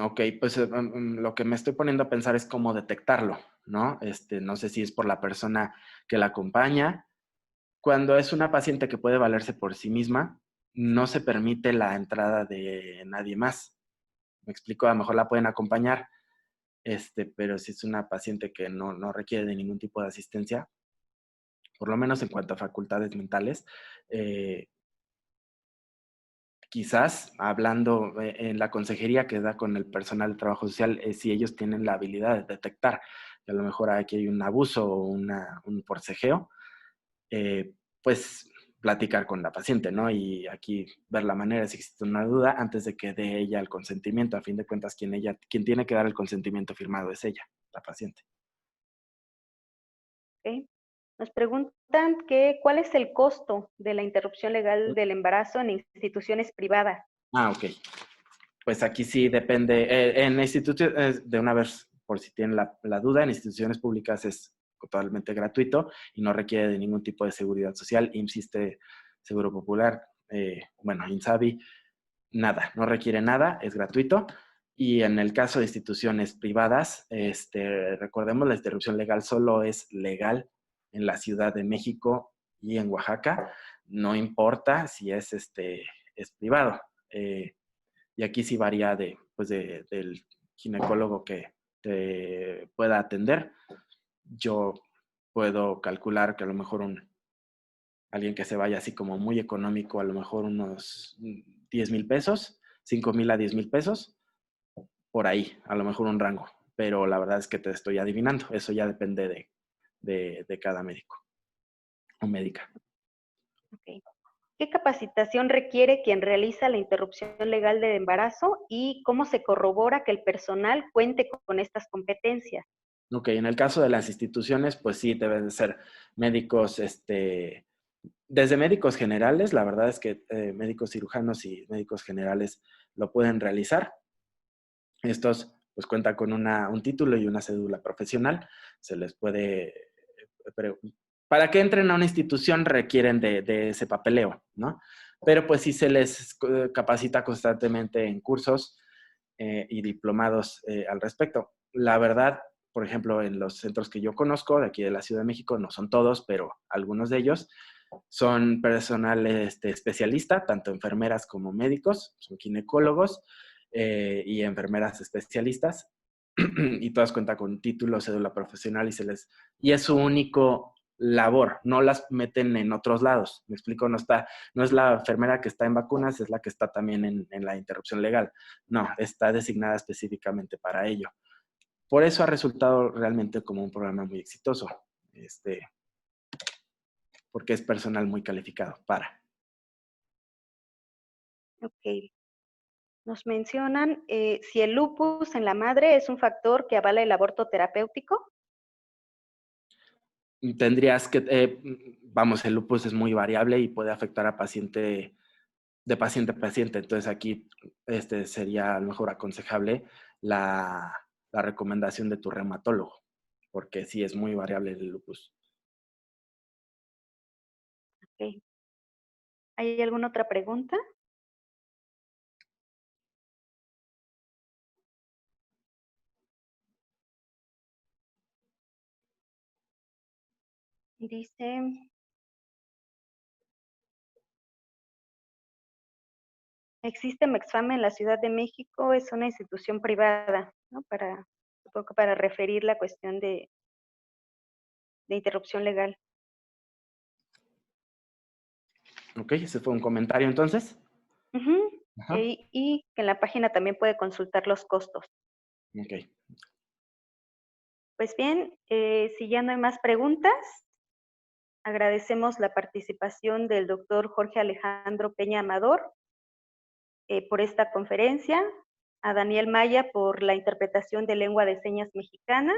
Ok, pues lo que me estoy poniendo a pensar es cómo detectarlo, ¿no? No sé si es por la persona que la acompaña. Cuando es una paciente que puede valerse por sí misma, no se permite la entrada de nadie más. Me explico, a lo mejor la pueden acompañar, pero si es una paciente que no requiere de ningún tipo de asistencia, por lo menos en cuanto a facultades mentales, eh, quizás hablando en la consejería que da con el personal de trabajo social, si ellos tienen la habilidad de detectar que a lo mejor aquí hay un abuso o un forcejeo, pues platicar con la paciente, ¿no? Y aquí ver la manera si existe una duda antes de que dé ella el consentimiento. A fin de cuentas, quien tiene que dar el consentimiento firmado es ella, la paciente. ¿Ok? Nos preguntan que, ¿cuál es el costo de la interrupción legal del embarazo en instituciones privadas? Ah, ok. Pues aquí sí depende. En instituciones, de una vez, por si tienen la duda, en instituciones públicas es totalmente gratuito y no requiere de ningún tipo de seguridad social. IMSS, Seguro Popular, bueno, INSABI, nada, no requiere nada, es gratuito. Y en el caso de instituciones privadas, recordemos, la interrupción legal solo es legal en la Ciudad de México y en Oaxaca, no importa si es privado. Y aquí sí varía del ginecólogo que te pueda atender. Yo puedo calcular que a lo mejor alguien que se vaya así como muy económico, a lo mejor unos 10,000 pesos, 5,000 a 10,000 pesos, por ahí, a lo mejor un rango. Pero la verdad es que te estoy adivinando. Eso ya depende de cada médico o médica. Ok. ¿Qué capacitación requiere quien realiza la interrupción legal del embarazo y cómo se corrobora que el personal cuente con estas competencias? Ok, en el caso de las instituciones, pues sí, deben de ser médicos, desde médicos generales, la verdad es que médicos cirujanos y médicos generales lo pueden realizar. Estos pues cuentan con un título y una cédula profesional. Se les puede, pero, para que entren a una institución requieren de ese papeleo, ¿no? Pero pues sí se les capacita constantemente en cursos y diplomados al respecto. La verdad, por ejemplo, en los centros que yo conozco, de aquí de la Ciudad de México, no son todos, pero algunos de ellos, son personal especialista, tanto enfermeras como médicos, son ginecólogos y enfermeras especialistas, y todas cuentan con título, cédula profesional y es su único labor, no las meten en otros lados. Me explico, no es la enfermera que está en vacunas, es la que está también en la interrupción legal. No, está designada específicamente para ello. Por eso ha resultado realmente como un programa muy exitoso, porque es personal muy calificado para. Ok. Nos mencionan si el lupus en la madre es un factor que avala el aborto terapéutico. Tendrías que, vamos, el lupus es muy variable y puede afectar a de paciente a paciente. Entonces aquí sería a lo mejor aconsejable la recomendación de tu reumatólogo, porque sí es muy variable el lupus. Ok. ¿Hay alguna otra pregunta? Dice, existe Mexfam en la Ciudad de México, es una institución privada, ¿no? Supongo que para referir la cuestión de interrupción legal. Ok, ese fue un comentario entonces. Ujú. Ajá. Y que en la página también puede consultar los costos. Ok, Pues bien, si ya no hay más preguntas, agradecemos la participación del doctor Jorge Alejandro Peña Amador por esta conferencia, a Daniel Maya por la interpretación de lengua de señas mexicana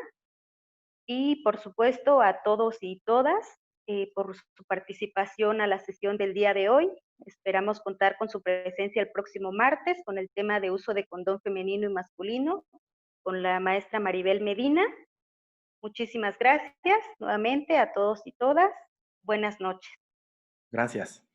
y por supuesto a todos y todas por su participación a la sesión del día de hoy. Esperamos contar con su presencia el próximo martes con el tema de uso de condón femenino y masculino con la maestra Maribel Medina. Muchísimas gracias nuevamente a todos y todas. Buenas noches. gracias.